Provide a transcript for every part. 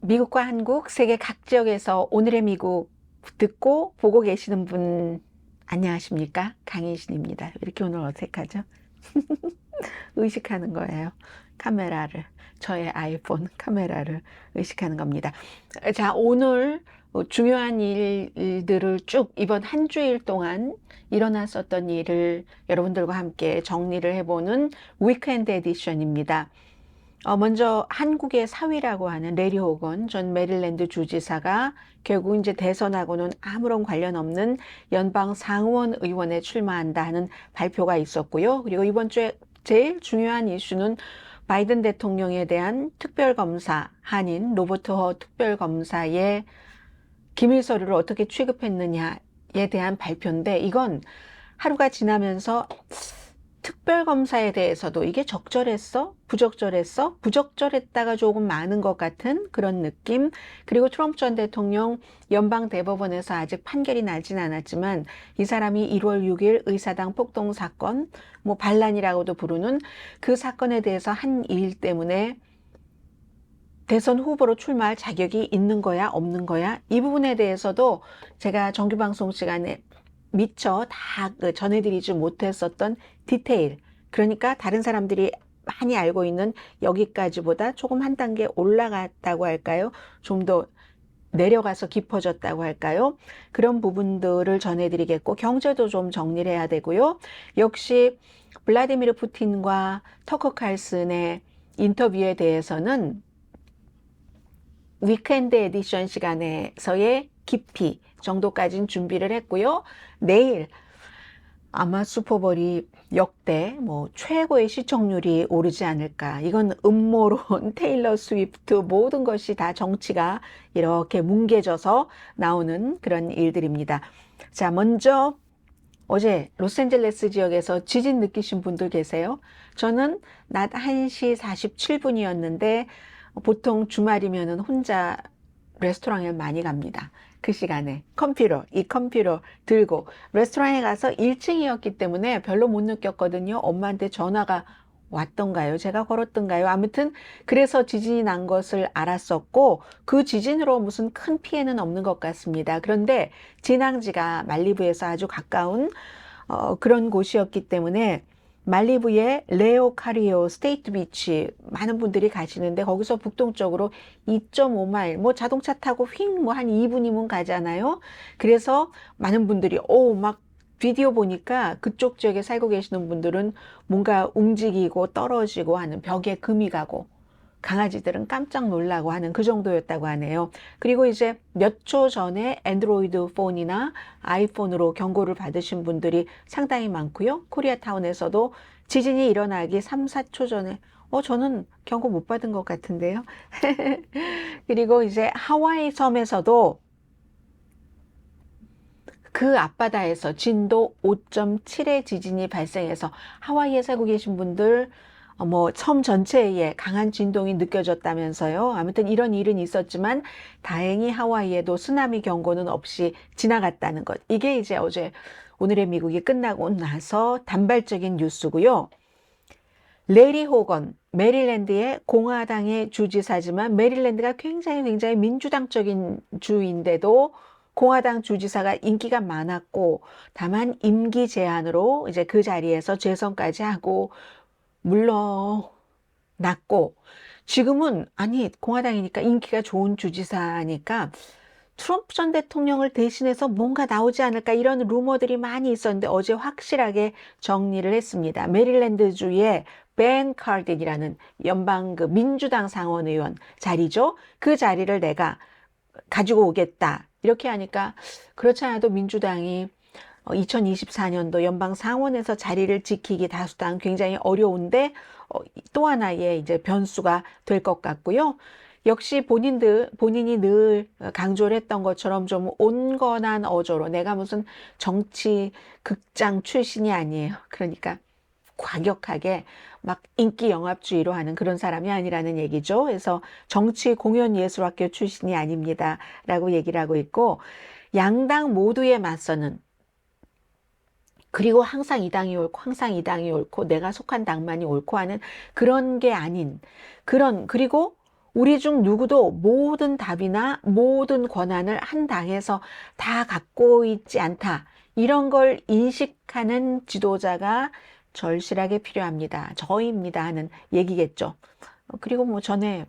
미국과 한국, 세계 각 지역에서 오늘의 미국 듣고 보고 계시는 분 안녕하십니까? 강희신입니다. 왜 이렇게 오늘 어색하죠? 의식하는 거예요. 카메라를, 저의 아이폰 카메라를 의식하는 겁니다. 자, 오늘 중요한 일들을 쭉 이번 한 주일 동안 일어났었던 일을 여러분들과 함께 정리를 해보는 위크엔드 에디션입니다. 먼저 한국의 사위라고 하는 레리 호건 전 메릴랜드 주지사가 결국 이제 대선하고는 아무런 관련 없는 연방 상원 의원에 출마한다 하는 발표가 있었고요. 그리고 이번 주에 제일 중요한 이슈는 바이든 대통령에 대한 특별검사, 한인 로버트 허 특별검사의 기밀 서류를 어떻게 취급했느냐에 대한 발표인데, 이건 하루가 지나면서 특별검사에 대해서도 이게 적절했어? 부적절했어? 부적절했다가 조금 많은 것 같은 그런 느낌. 그리고 트럼프 전 대통령 연방대법원에서 아직 판결이 나진 않았지만 이 사람이 1월 6일 의사당 폭동 사건, 뭐 반란이라고도 부르는 그 사건에 대해서 한 일 때문에 대선 후보로 출마할 자격이 있는 거야, 없는 거야? 이 부분에 대해서도 제가 정규방송 시간에 미처 다 전해드리지 못했었던 디테일, 그러니까 다른 사람들이 많이 알고 있는 여기까지보다 조금 한 단계 올라갔다고 할까요? 좀 더 내려가서 깊어졌다고 할까요? 그런 부분들을 전해드리겠고, 경제도 좀 정리를 해야 되고요. 역시 블라디미르 푸틴과 터커 칼슨의 인터뷰에 대해서는 위크엔드 에디션 시간에서의 깊이 정도까지는 준비를 했고요. 내일 아마 슈퍼볼이 역대 뭐 최고의 시청률이 오르지 않을까. 이건 음모론, 테일러 스위프트 모든 것이 다 정치가 이렇게 뭉개져서 나오는 그런 일들입니다. 자, 먼저 어제 로스앤젤레스 지역에서 지진 느끼신 분들 계세요? 저는 낮 1시 47분이었는데 보통 주말이면은 혼자 레스토랑에 많이 갑니다. 그 시간에 이 컴퓨터 들고 레스토랑에 가서 1층이었기 때문에 별로 못 느꼈거든요. 엄마한테 전화가 왔던가요? 제가 걸었던가요? 아무튼 그래서 지진이 난 것을 알았었고, 그 지진으로 무슨 큰 피해는 없는 것 같습니다. 그런데 진앙지가 말리부에서 아주 가까운 그런 곳이었기 때문에 말리부의 레오 카리오 스테이트 비치 많은 분들이 가시는데, 거기서 북동쪽으로 2.5마일 뭐 자동차 타고 휙 뭐 한 2분이면 가잖아요. 그래서 많은 분들이 막 비디오 보니까 그쪽 지역에 살고 계시는 분들은 뭔가 움직이고 떨어지고 하는, 벽에 금이 가고 강아지들은 깜짝 놀라고 하는 그 정도였다고 하네요. 그리고 이제 몇 초 전에 안드로이드 폰이나 아이폰으로 경고를 받으신 분들이 상당히 많고요. 코리아타운에서도 지진이 일어나기 3, 4초 전에 저는 경고 못 받은 것 같은데요. 그리고 이제 하와이 섬에서도 그 앞바다에서 진도 5.7의 지진이 발생해서 하와이에 살고 계신 분들 뭐 섬 전체에 강한 진동이 느껴졌다면서요. 아무튼 이런 일은 있었지만 다행히 하와이에도 쓰나미 경고는 없이 지나갔다는 것. 이게 이제 어제 오늘의 미국이 끝나고 나서 단발적인 뉴스고요. 레리 호건, 메릴랜드의 공화당의 주지사지만 메릴랜드가 굉장히 민주당적인 주인데도 공화당 주지사가 인기가 많았고, 다만 임기 제한으로 이제 그 자리에서 재선까지 하고 물러났고, 지금은 아니 공화당이니까 인기가 좋은 주지사니까 트럼프 전 대통령을 대신해서 뭔가 나오지 않을까, 이런 루머들이 많이 있었는데 어제 확실하게 정리를 했습니다. 메릴랜드주의 벤 카딘이라는 연방 그 민주당 상원의원 자리죠. 그 자리를 내가 가지고 오겠다. 이렇게 하니까, 그렇지 않아도 민주당이 2024년도 연방 상원에서 자리를 지키기 다수당 굉장히 어려운데 또 하나의 이제 변수가 될 것 같고요. 역시 본인이 늘 강조를 했던 것처럼 좀 온건한 어조로, 내가 무슨 정치 극장 출신이 아니에요. 그러니까 과격하게 막 인기 영합주의로 하는 그런 사람이 아니라는 얘기죠. 그래서 정치 공연예술학교 출신이 아닙니다 라고 얘기를 하고 있고, 양당 모두에 맞서는, 그리고 항상 이 당이 옳고 항상 이 당이 옳고 내가 속한 당만이 옳고 하는 그런 게 아닌, 그리고 우리 중 누구도 모든 답이나 모든 권한을 한 당에서 다 갖고 있지 않다. 이런 걸 인식하는 지도자가 절실하게 필요합니다. 저희입니다 하는 얘기겠죠. 그리고 뭐 전에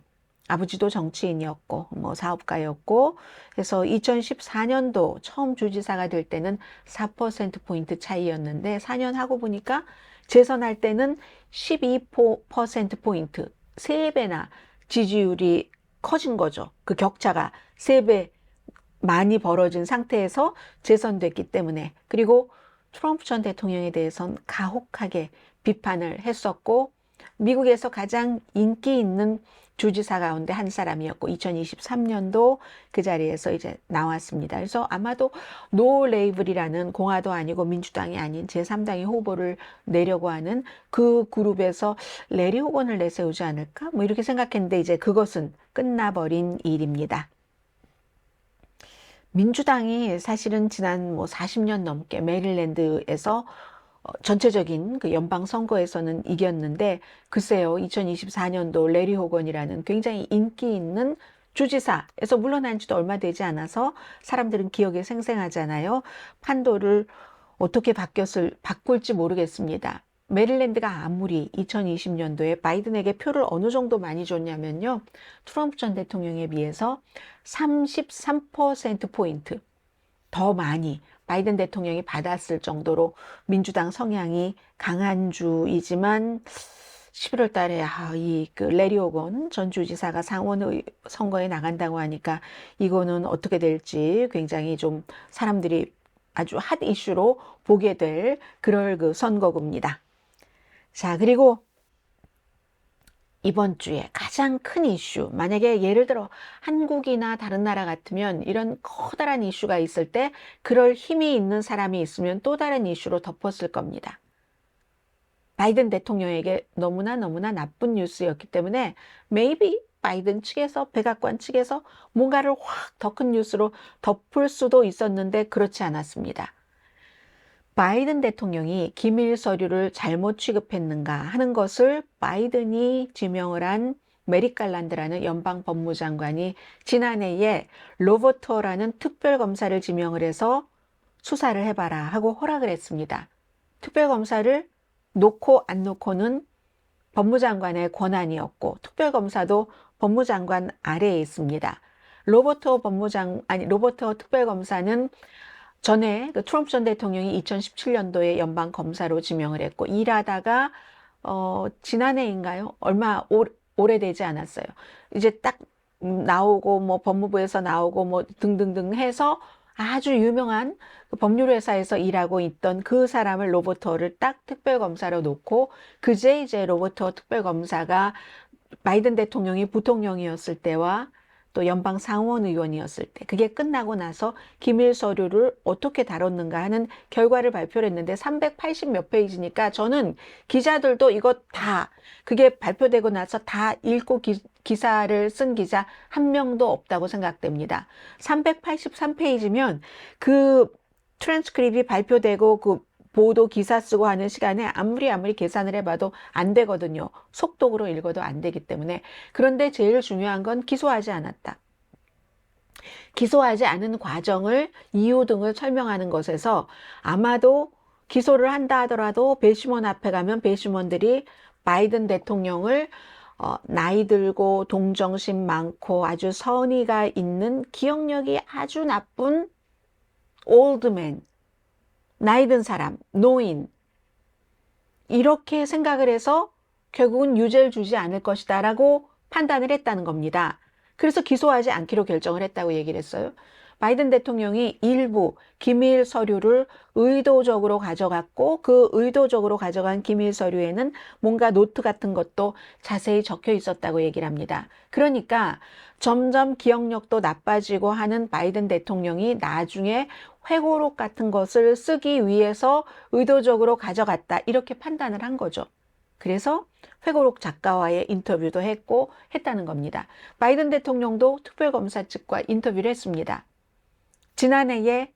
아버지도 정치인이었고 뭐 사업가였고 그래서 2014년도 처음 주지사가 될 때는 4%포인트 차이였는데 4년 하고 보니까 재선할 때는 12%포인트 3배나 지지율이 커진 거죠. 그 격차가 3배 많이 벌어진 상태에서 재선됐기 때문에. 그리고 트럼프 전 대통령에 대해서는 가혹하게 비판을 했었고 미국에서 가장 인기 있는 주지사 가운데 한 사람이었고 2023년도 그 자리에서 이제 나왔습니다. 그래서 아마도 노 레이블이라는 공화도 아니고 민주당이 아닌 제3당의 후보를 내려고 하는 그 그룹에서 레리 호건을 내세우지 않을까? 뭐 이렇게 생각했는데 이제 그것은 끝나버린 일입니다. 민주당이 사실은 지난 뭐 40년 넘게 메릴랜드에서 전체적인 그 연방 선거에서는 이겼는데 글쎄요 2024년도 레리 호건이라는 굉장히 인기 있는 주지사에서 물러난 지도 얼마 되지 않아서 사람들은 기억에 생생하잖아요. 판도를 어떻게 바꿀지 모르겠습니다. 메릴랜드가 아무리 2020년도에 바이든에게 표를 어느 정도 많이 줬냐면요. 트럼프 전 대통령에 비해서 33%포인트 더 많이 바이든 대통령이 받았을 정도로 민주당 성향이 강한 주이지만 11월 달에 그 레리 호건 전 주지사가 상원 선거에 나간다고 하니까 이거는 어떻게 될지 굉장히 좀 사람들이 아주 핫 이슈로 보게 될 그럴 그 선거구입니다. 자, 그리고 이번 주에 가장 큰 이슈, 만약에 예를 들어 한국이나 다른 나라 같으면 이런 커다란 이슈가 있을 때 그럴 힘이 있는 사람이 있으면 또 다른 이슈로 덮었을 겁니다. 바이든 대통령에게 너무나 나쁜 뉴스였기 때문에 maybe 바이든 측에서 백악관 측에서 뭔가를 확 더 큰 뉴스로 덮을 수도 있었는데 그렇지 않았습니다. 바이든 대통령이 기밀 서류를 잘못 취급했는가 하는 것을 바이든이 지명을 한 메릭 갈란드라는 연방 법무장관이 지난해에 로버터라는 특별검사를 지명을 해서 수사를 해봐라 하고 허락을 했습니다. 특별검사를 놓고 안 놓고는 법무장관의 권한이었고 특별검사도 법무장관 아래에 있습니다. 로버터 특별검사는 전에 그 트럼프 전 대통령이 2017년도에 연방 검사로 지명을 했고 일하다가 지난해인가요? 얼마 오래되지 않았어요. 이제 딱 나오고 뭐 법무부에서 나오고 뭐 등등등 해서 아주 유명한 그 법률 회사에서 일하고 있던 그 사람을 로버터를 딱 특별검사로 놓고 그제 이제 로버터 특별검사가 바이든 대통령이 부통령이었을 때와 또 연방 상원 의원이었을 때 그게 끝나고 나서 기밀 서류를 어떻게 다뤘는가 하는 결과를 발표를 했는데 380 몇 페이지니까 저는 기자들도 이거 다 그게 발표되고 나서 다 읽고 기사를 쓴 기자 한 명도 없다고 생각됩니다. 383페이지면 그 트랜스크립이 발표되고 그 보도 기사 쓰고 하는 시간에 아무리 계산을 해봐도 안 되거든요. 속독으로 읽어도 안 되기 때문에. 그런데 제일 중요한 건 기소하지 않았다. 기소하지 않은 과정을 이유 등을 설명하는 것에서 아마도 기소를 한다 하더라도 배심원 앞에 가면 배심원들이 바이든 대통령을 나이 들고 동정심 많고 아주 선의가 있는 기억력이 아주 나쁜 올드맨 나이 든 사람, 노인 이렇게 생각을 해서 결국은 유죄를 주지 않을 것이다 라고 판단을 했다는 겁니다. 그래서 기소하지 않기로 결정을 했다고 얘기를 했어요. 바이든 대통령이 일부 기밀 서류를 의도적으로 가져갔고 그 의도적으로 가져간 기밀 서류에는 뭔가 노트 같은 것도 자세히 적혀 있었다고 얘기를 합니다. 그러니까 점점 기억력도 나빠지고 하는 바이든 대통령이 나중에 회고록 같은 것을 쓰기 위해서 의도적으로 가져갔다 이렇게 판단을 한 거죠. 그래서 회고록 작가와의 인터뷰도 했다는 겁니다. 바이든 대통령도 특별검사 측과 인터뷰를 했습니다. 지난해에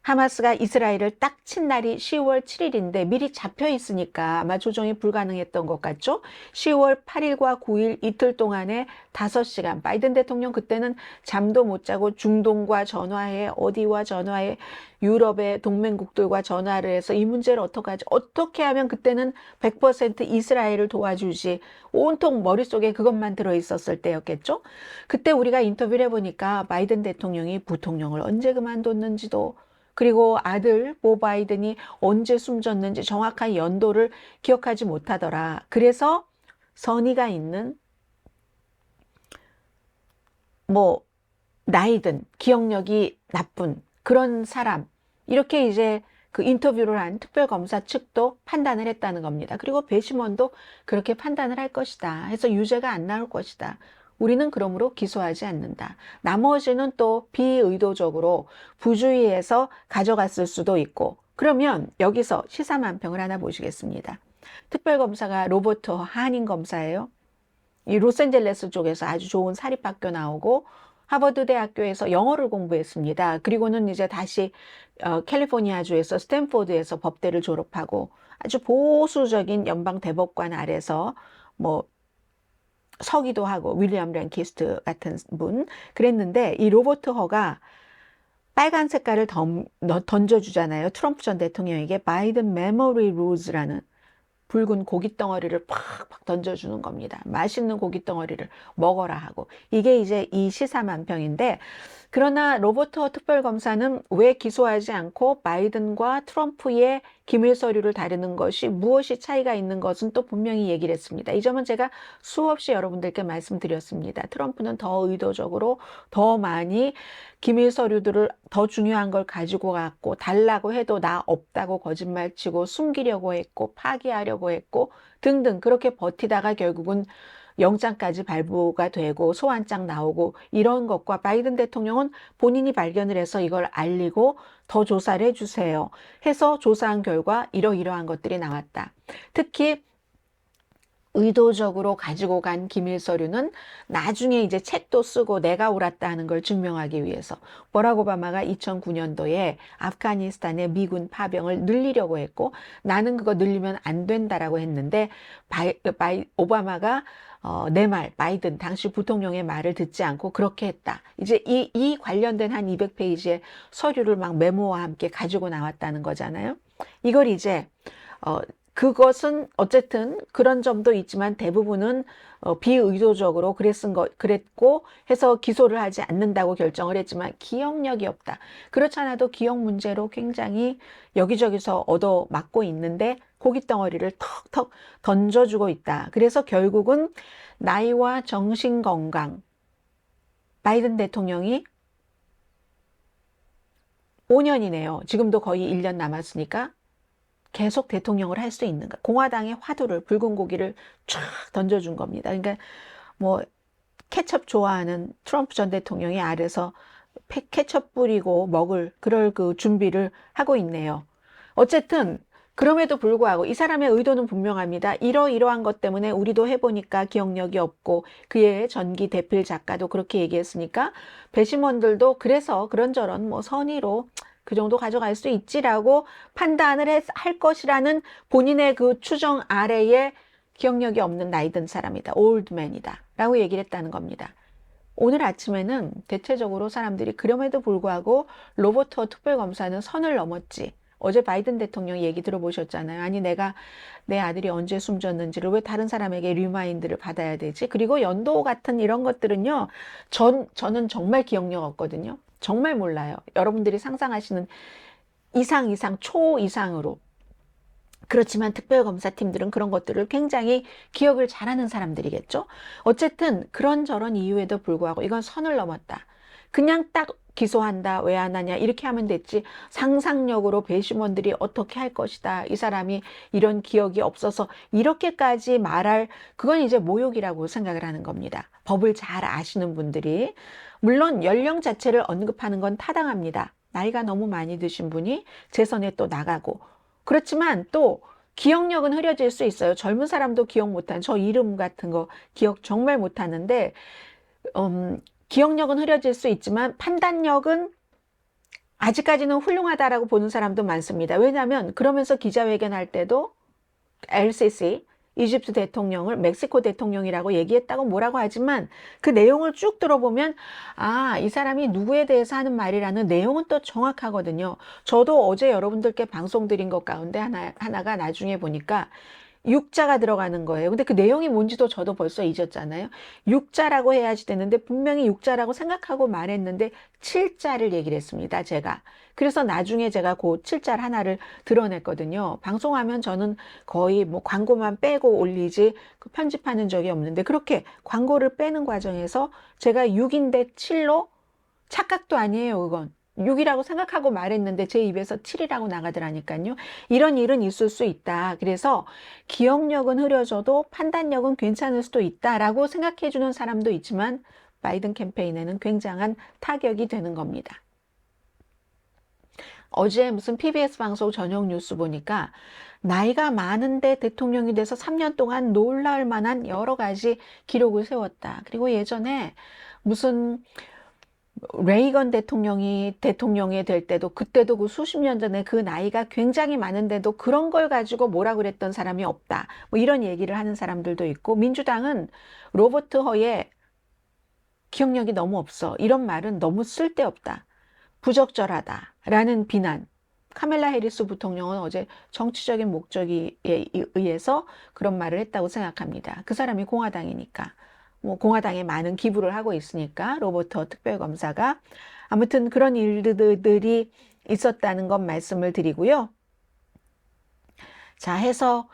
하마스가 이스라엘을 딱 친 날이 10월 7일인데 미리 잡혀 있으니까 아마 조정이 불가능했던 것 같죠. 10월 8일과 9일 이틀 동안에 5시간 바이든 대통령 그때는 잠도 못 자고 중동과 전화해 어디와 전화해 유럽의 동맹국들과 전화를 해서 이 문제를 어떡하지 어떻게 하면 그때는 100% 이스라엘을 도와주지 온통 머릿속에 그것만 들어있었을 때였겠죠. 그때 우리가 인터뷰를 해보니까 바이든 대통령이 부통령을 언제 그만뒀는지도 그리고 아들 보 바이든이 언제 숨졌는지 정확한 연도를 기억하지 못하더라. 그래서 선의가 있는 뭐 나이든 기억력이 나쁜 그런 사람 이렇게 이제 그 인터뷰를 한 특별검사 측도 판단을 했다는 겁니다. 그리고 배심원도 그렇게 판단을 할 것이다 해서 유죄가 안 나올 것이다. 우리는 그러므로 기소하지 않는다. 나머지는 또 비의도적으로 부주의해서 가져갔을 수도 있고 그러면 여기서 시사만평을 하나 보시겠습니다. 특별검사가 로버트 하닝 검사예요. 이 로스앤젤레스 쪽에서 아주 좋은 사립학교 나오고 하버드 대학교에서 영어를 공부했습니다. 그리고는 이제 다시 캘리포니아주에서 스탠포드에서 법대를 졸업하고 아주 보수적인 연방 대법관 아래서 뭐 서기도 하고 윌리엄 랭키스트 같은 분 그랬는데 이 로버트 허가 빨간 색깔을 던져주잖아요. 트럼프 전 대통령에게 바이든 메모리 루즈라는 붉은 고깃 덩어리를 팍팍 던져주는 겁니다. 맛있는 고깃 덩어리를 먹어라 하고 이게 이제 이 시사만평인데 그러나 로버트 허 특별검사는 왜 기소하지 않고 바이든과 트럼프의 기밀 서류를 다루는 것이 무엇이 차이가 있는 것은 또 분명히 얘기를 했습니다. 이 점은 제가 수없이 여러분들께 말씀드렸습니다. 트럼프는 더 의도적으로 더 많이 기밀 서류들을 더 중요한 걸 가지고 갔고 달라고 해도 나 없다고 거짓말치고 숨기려고 했고 파기하려고 했고 등등 그렇게 버티다가 결국은 영장까지 발부가 되고 소환장 나오고 이런 것과 바이든 대통령은 본인이 발견을 해서 이걸 알리고 더 조사를 해주세요 해서 조사한 결과 이러이러한 것들이 나왔다. 특히 의도적으로 가지고 간 기밀 서류는 나중에 이제 책도 쓰고 내가 옳았다 하는 걸 증명하기 위해서 버락 오바마가 2009년도에 아프가니스탄의 미군 파병을 늘리려고 했고 나는 그거 늘리면 안 된다라고 했는데 오바마가 내 말, 바이든 당시 부통령의 말을 듣지 않고 그렇게 했다. 이제 이 관련된 한 200페이지의 서류를 막 메모와 함께 가지고 나왔다는 거잖아요. 이걸 이제 그것은 어쨌든 그런 점도 있지만 대부분은 비의도적으로 그랬고 해서 기소를 하지 않는다고 결정을 했지만 기억력이 없다. 그렇지 않아도 기억 문제로 굉장히 여기저기서 얻어맞고 있는데 고깃덩어리를 턱턱 던져주고 있다. 그래서 결국은 나이와 정신건강 바이든 대통령이 5년이네요. 지금도 거의 1년 남았으니까 계속 대통령을 할 수 있는가. 공화당의 화두를 붉은 고기를 쫙 던져준 겁니다. 그러니까 뭐 케첩 좋아하는 트럼프 전 대통령이 아래서 케첩 뿌리고 먹을 그럴 그 준비를 하고 있네요. 어쨌든 그럼에도 불구하고 이 사람의 의도는 분명합니다. 이러이러한 것 때문에 우리도 해보니까 기억력이 없고 그의 전기 대필 작가도 그렇게 얘기했으니까 배심원들도 그래서 그런저런 뭐 선의로 그 정도 가져갈 수 있지라고 판단을 할 것이라는 본인의 그 추정 아래에 기억력이 없는 나이 든 사람이다. 올드맨이다. 라고 얘기를 했다는 겁니다. 오늘 아침에는 대체적으로 사람들이 그럼에도 불구하고 로버트 허 특별검사는 선을 넘었지. 어제 바이든 대통령 얘기 들어보셨잖아요. 아니 내가 내 아들이 언제 숨졌는지를 왜 다른 사람에게 리마인드를 받아야 되지? 그리고 연도 같은 이런 것들은요. 저는 정말 기억력 없거든요. 정말 몰라요. 여러분들이 상상하시는 이상, 초 이상으로. 그렇지만 특별검사팀들은 그런 것들을 굉장히 기억을 잘하는 사람들이겠죠. 어쨌든 그런저런 이유에도 불구하고 이건 선을 넘었다. 그냥 딱 기소한다. 왜 안 하냐. 이렇게 하면 됐지. 상상력으로 배심원들이 어떻게 할 것이다. 이 사람이 이런 기억이 없어서 이렇게까지 말할 그건 이제 모욕이라고 생각을 하는 겁니다. 법을 잘 아시는 분들이. 물론 연령 자체를 언급하는 건 타당합니다. 나이가 너무 많이 드신 분이 재선에 또 나가고 그렇지만 또 기억력은 흐려질 수 있어요. 젊은 사람도 기억 못하는 저 이름 같은 거 기억 정말 못하는데 기억력은 흐려질 수 있지만 판단력은 아직까지는 훌륭하다라고 보는 사람도 많습니다. 왜냐하면 그러면서 기자회견할 때도 LCC 이집트 대통령을 멕시코 대통령이라고 얘기했다고 뭐라고 하지만 그 내용을 쭉 들어보면 이 사람이 누구에 대해서 하는 말이라는 내용은 또 정확하거든요. 저도 어제 여러분들께 방송 드린 것 가운데 하나가 나중에 보니까 육자가 들어가는 거예요. 근데 그 내용이 뭔지도 저도 벌써 잊었잖아요. 육자라고 해야지 되는데 분명히 육자라고 생각하고 말했는데 칠자를 얘기를 했습니다. 제가. 그래서 나중에 제가 그 칠자 하나를 드러냈거든요. 방송하면 저는 거의 뭐 광고만 빼고 올리지 그 편집하는 적이 없는데 그렇게 광고를 빼는 과정에서 제가 6인데 7로 착각도 아니에요, 그건. 6이라고 생각하고 말했는데 제 입에서 7이라고 나가더라니까요. 이런 일은 있을 수 있다. 그래서 기억력은 흐려져도 판단력은 괜찮을 수도 있다라고 생각해 주는 사람도 있지만 바이든 캠페인에는 굉장한 타격이 되는 겁니다. 어제 무슨 PBS 방송 저녁 뉴스 보니까 나이가 많은데 대통령이 돼서 3년 동안 놀랄 만한 여러 가지 기록을 세웠다. 그리고 예전에 무슨 레이건 대통령이 될 때도 그때도 그 수십 년 전에 그 나이가 굉장히 많은데도 그런 걸 가지고 뭐라 그랬던 사람이 없다. 뭐 이런 얘기를 하는 사람들도 있고 민주당은 로버트 허의 기억력이 너무 없어. 이런 말은 너무 쓸데없다. 부적절하다라는 비난. 카멜라 해리스 부통령은 어제 정치적인 목적에 의해서 그런 말을 했다고 생각합니다. 그 사람이 공화당이니까. 뭐 공화당에 많은 기부를 하고 있으니까 로버트 특별검사가 아무튼 그런 일들이 있었다는 것 말씀을 드리고요. 자 해서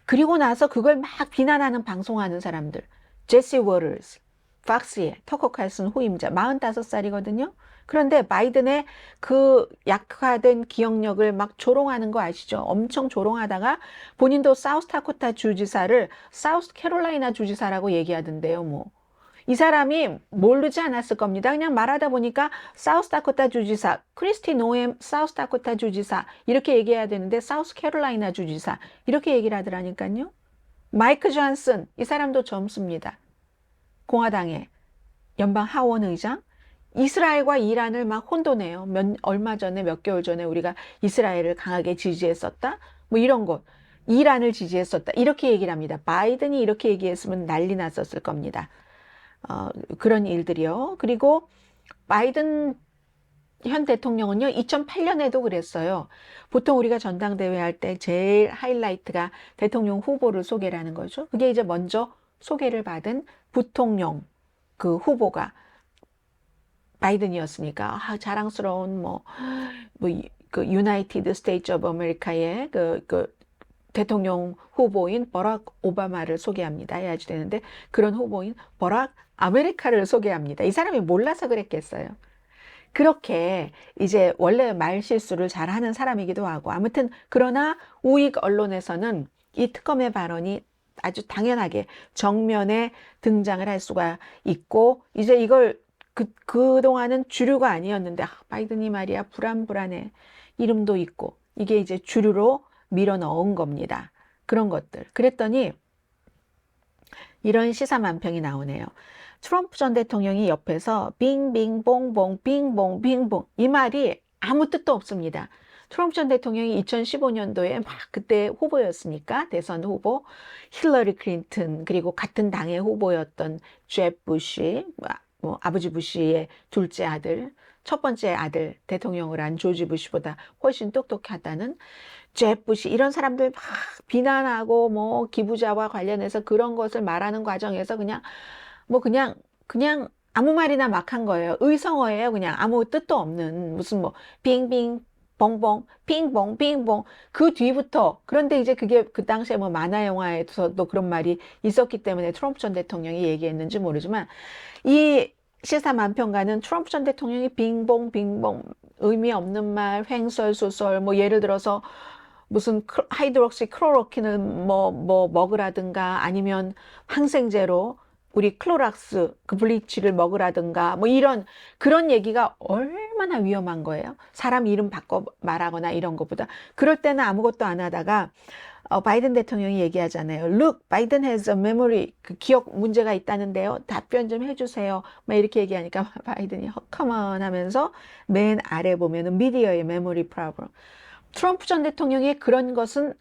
그리고 나서 그걸 막 비난하는 방송하는 사람들 제시 워터스 팍스의 터커 칼슨 후임자 45살이거든요. 그런데 바이든의 그 약화된 기억력을 막 조롱하는 거 아시죠? 엄청 조롱하다가 본인도 사우스다코타 주지사를 사우스캐롤라이나 주지사라고 얘기하던데요. 뭐. 이 사람이 모르지 않았을 겁니다. 그냥 말하다 보니까 사우스다코타 주지사, 크리스티 노엠 사우스다코타 주지사 이렇게 얘기해야 되는데 사우스캐롤라이나 주지사 이렇게 얘기를 하더라니까요. 마이크 존슨 이 사람도 젊습니다. 공화당의 연방 하원 의장 이스라엘과 이란을 막 혼돈해요. 얼마 전에 몇 개월 전에 우리가 이스라엘을 강하게 지지했었다. 뭐 이런 것. 이란을 지지했었다. 이렇게 얘기를 합니다. 바이든이 이렇게 얘기했으면 난리 났었을 겁니다. 그런 일들이요. 그리고 바이든 현 대통령은요, 2008년에도 그랬어요. 보통 우리가 전당대회 할 때 제일 하이라이트가 대통령 후보를 소개를 하는 거죠. 그게 이제 먼저 소개를 받은 부통령 그 후보가 바이든이었으니까 자랑스러운 그 유나이티드 스테이츠 오브 아메리카의 그 대통령 후보인 버락 오바마를 소개합니다. 해야지 되는데 그런 후보인 버락 아메리카를 소개합니다. 이 사람이 몰라서 그랬겠어요. 그렇게 이제 원래 말 실수를 잘하는 사람이기도 하고 아무튼 그러나 우익 언론에서는 이 특검의 발언이 아주 당연하게 정면에 등장을 할 수가 있고 이제 이걸 그동안은 주류가 아니었는데 바이든이 말이야 불안해 이름도 있고 이게 이제 주류로 밀어 넣은 겁니다. 그런 것들. 그랬더니 이런 시사만평이 나오네요. 트럼프 전 대통령이 옆에서 빙빙봉봉 빙봉 빙봉 이 말이 아무 뜻도 없습니다. 트럼프 전 대통령이 2015년도에 막 그때 후보였으니까 대선 후보 힐러리 클린턴 그리고 같은 당의 후보였던 제프 부시 뭐 아버지 부시의 둘째 아들 첫 번째 아들 대통령을 한 조지 부시보다 훨씬 똑똑하다는 제프 부시 이런 사람들 막 비난하고 뭐 기부자와 관련해서 그런 것을 말하는 과정에서 그냥 아무 말이나 막 한 거예요. 의성어예요. 그냥 아무 뜻도 없는 무슨 뭐 빙빙 봉봉 빙봉 빙봉 그 뒤부터 그런데 이제 그게 그 당시에 뭐 만화 영화에서도 그런 말이 있었기 때문에 트럼프 전 대통령이 얘기했는지 모르지만 이 시사만평가는 트럼프 전 대통령이 빙봉 빙봉 의미 없는 말 횡설수설 뭐 예를 들어서 무슨 하이드록시 클로로킨을 뭐 먹으라든가 아니면 항생제로 우리 클로락스 그 블리치를 먹으라든가 뭐 이런 그런 얘기가 얼마나 위험한 거예요. 사람 이름 바꿔 말하거나 이런 것보다 그럴 때는 아무것도 안 하다가 바이든 대통령이 얘기하잖아요. Look, Biden has a memory. 그 기억 문제가 있다는데요. 답변 좀 해주세요. 막 이렇게 얘기하니까 바이든이 come on 하면서 맨 아래 보면은 미디어의 memory problem. 트럼프 전 대통령의 그런 것은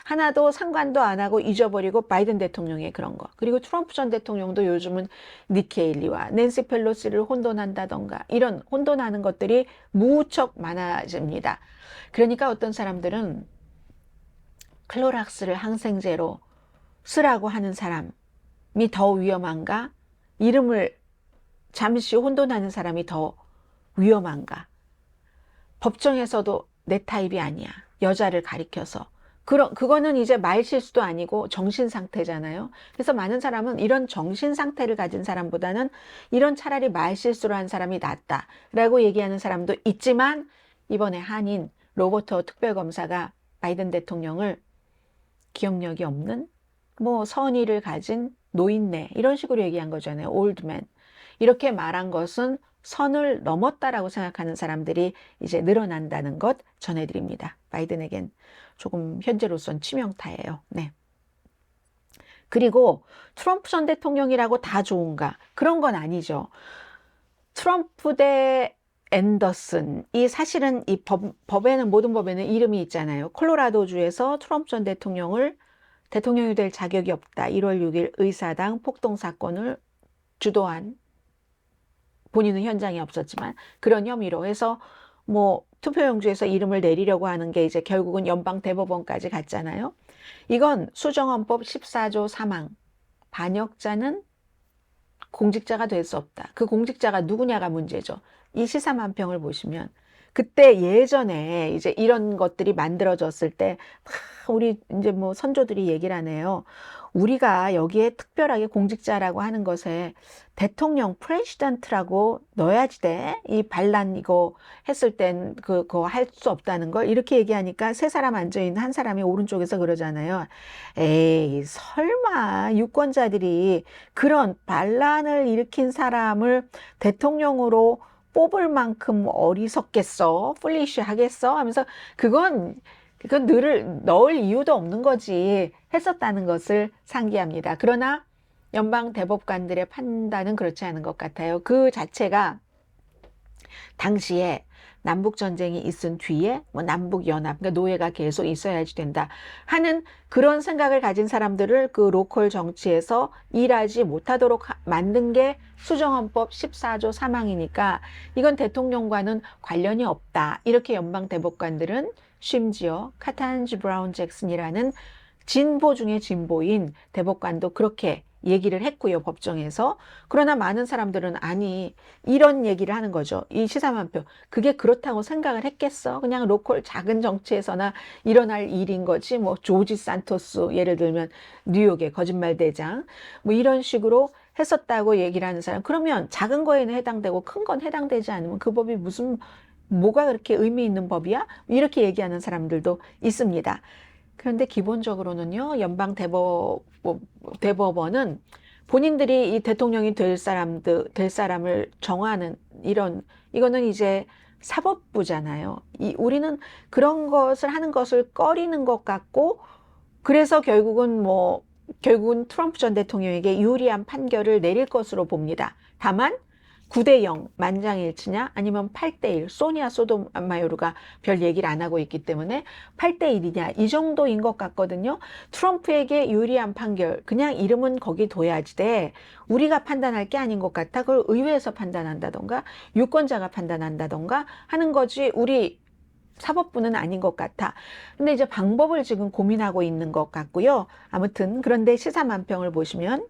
하나도 상관도 안 하고 잊어버리고 바이든 대통령의 그런 거. 그리고 트럼프 전 대통령도 요즘은 니키 헤일리와 낸시 펠로시를 혼돈한다던가 이런 혼돈하는 것들이 무척 많아집니다. 그러니까 어떤 사람들은 클로락스를 항생제로 쓰라고 하는 사람이 더 위험한가? 이름을 잠시 혼돈하는 사람이 더 위험한가? 법정에서도 내 타입이 아니야. 여자를 가리켜서. 그거는 이제 말 실수도 아니고 정신 상태잖아요. 그래서 많은 사람은 이런 정신 상태를 가진 사람보다는 이런 차라리 말 실수를 한 사람이 낫다라고 얘기하는 사람도 있지만 이번에 한인 로버트 특별검사가 바이든 대통령을 기억력이 없는 뭐 선의를 가진 노인네 이런 식으로 얘기한 거잖아요. 올드맨. 이렇게 말한 것은 선을 넘었다라고 생각하는 사람들이 이제 늘어난다는 것 전해드립니다. 바이든에겐 조금 현재로선 치명타예요. 네. 그리고 트럼프 전 대통령이라고 다 좋은가? 그런 건 아니죠. 트럼프 대 앤더슨, 이 사실은 이 법에는 모든 법에는 이름이 있잖아요. 콜로라도주에서 트럼프 전 대통령을 대통령이 될 자격이 없다. 1월 6일 의사당 폭동 사건을 주도한 본인은 현장에 없었지만 그런 혐의로 해서 뭐 투표용지에서 이름을 내리려고 하는 게 이제 결국은 연방 대법원까지 갔잖아요. 이건 수정헌법 14조 3항 반역자는 공직자가 될 수 없다. 그 공직자가 누구냐가 문제죠. 이 시사만평을 보시면 그때 예전에 이제 이런 것들이 만들어졌을 때 우리 이제 뭐 선조들이 얘기를 하네요. 우리가 여기에 특별하게 공직자라고 하는 것에 대통령 프레시던트라고 넣어야지 돼. 이 반란 이거 했을 땐 그거 할 수 없다는 걸 이렇게 얘기하니까 세 사람 앉아 있는 한 사람이 오른쪽에서 그러잖아요. 에이, 설마 유권자들이 그런 반란을 일으킨 사람을 대통령으로 뽑을 만큼 어리석겠어? 풀리쉬 하겠어? 하면서 그건 늘을 넣을 이유도 없는 거지 했었다는 것을 상기합니다. 그러나 연방 대법관들의 판단은 그렇지 않은 것 같아요. 그 자체가 당시에 남북전쟁이 있은 뒤에 뭐 남북연합, 그러니까 노예가 계속 있어야지 된다 하는 그런 생각을 가진 사람들을 그 로컬 정치에서 일하지 못하도록 만든 게 수정헌법 14조 3항이니까 이건 대통령과는 관련이 없다. 이렇게 연방 대법관들은 심지어 카탄지 브라운 잭슨이라는 진보 중에 진보인 대법관도 그렇게 얘기를 했고요, 법정에서. 그러나 많은 사람들은 아니, 이런 얘기를 하는 거죠. 이 시사만표. 그게 그렇다고 생각을 했겠어? 그냥 로컬 작은 정치에서나 일어날 일인 거지. 뭐 조지 산토스 예를 들면 뉴욕의 거짓말 대장 뭐 이런 식으로 했었다고 얘기를 하는 사람. 그러면 작은 거에는 해당되고 큰 건 해당되지 않으면 그 법이 뭐가 그렇게 의미 있는 법이야? 이렇게 얘기하는 사람들도 있습니다. 그런데 기본적으로는요, 연방 대법원은 본인들이 이 대통령이 될 사람을 정하는 이거는 이제 사법부잖아요. 우리는 그런 것을 하는 것을 꺼리는 것 같고, 그래서 결국은 트럼프 전 대통령에게 유리한 판결을 내릴 것으로 봅니다. 다만, 9대0 만장일치냐 아니면 8대1 소니아 소토마요르가 별 얘기를 안 하고 있기 때문에 8대1이냐 이 정도인 것 같거든요. 트럼프에게 유리한 판결 그냥 이름은 거기 둬야지 돼. 우리가 판단할 게 아닌 것 같아. 그걸 의회에서 판단한다던가 유권자가 판단한다던가 하는 거지 우리 사법부는 아닌 것 같아. 근데 이제 방법을 지금 고민하고 있는 것 같고요. 아무튼 그런데 시사만평을 보시면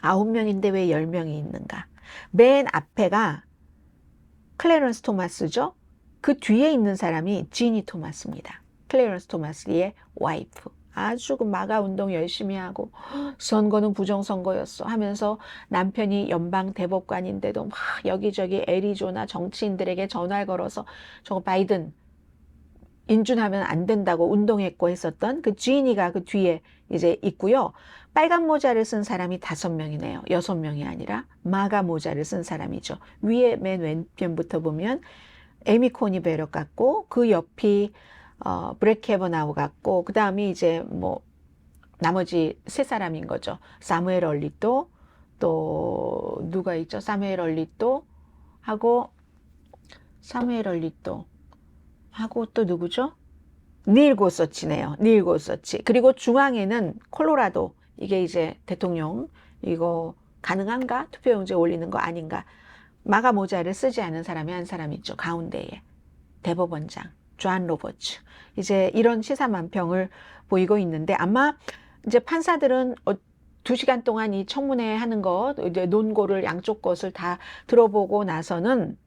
9명인데 왜 10명이 있는가? 맨 앞에가 클래런스 토마스죠. 그 뒤에 있는 사람이 지니 토마스입니다. 클래런스 토마스의 와이프. 아주 그 마가 운동 열심히 하고 선거는 부정선거였어 하면서 남편이 연방 대법관인데도 막 여기저기 애리조나 정치인들에게 전화를 걸어서 저거 바이든 인준하면 안 된다고 운동했고 했었던 그 지니가 그 뒤에 이제 있고요. 빨간 모자를 쓴 사람이 5명이네요. 6명이 아니라 마가 모자를 쓴 사람이죠. 위에 맨 왼편부터 보면 에미 코니 베러 같고 그 옆이 브렉 캐버나우 같고, 그 다음이 이제 뭐 나머지 세 사람인 거죠. 사무엘 얼리또, 또 누가 있죠? 사무엘 얼리또 하고, 사무엘 얼리또 하고 또 누구죠? 닐 고서치네요. 닐 고서치. 그리고 중앙에는 콜로라도, 이게 이제 대통령 이거 가능한가? 투표용지에 올리는 거 아닌가? 마가 모자를 쓰지 않은 사람이 한 사람 있죠. 가운데에 대법원장 존 로버츠. 이제 이런 시사만평을 보이고 있는데, 아마 이제 판사들은 2시간 동안 이 청문회 하는 것, 이제 논고를 양쪽 것을 다 들어보고 나서는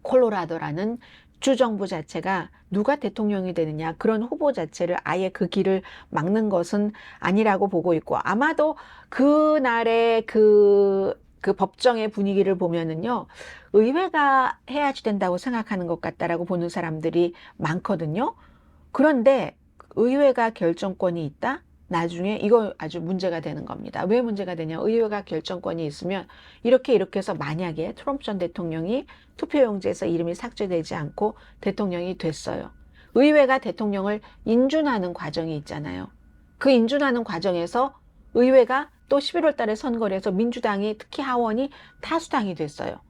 콜로라도라는 주정부 자체가 누가 대통령이 되느냐, 그런 후보 자체를 아예 그 길을 막는 것은 아니라고 보고 있고, 아마도 그날의 그 법정의 분위기를 보면은요, 의회가 해야지 된다고 생각하는 것 같다라고 보는 사람들이 많거든요. 그런데 의회가 결정권이 있다? 나중에 이거 아주 문제가 되는 겁니다. 왜 문제가 되냐? 의회가 결정권이 있으면 이렇게 해서 만약에 트럼프 전 대통령이 투표용지에서 이름이 삭제되지 않고 대통령이 됐어요. 의회가 대통령을 인준하는 과정이 있잖아요. 그 인준하는 과정에서 의회가 또 11월 달에 선거를 해서 민주당이, 특히 하원이 다수당이 됐어요.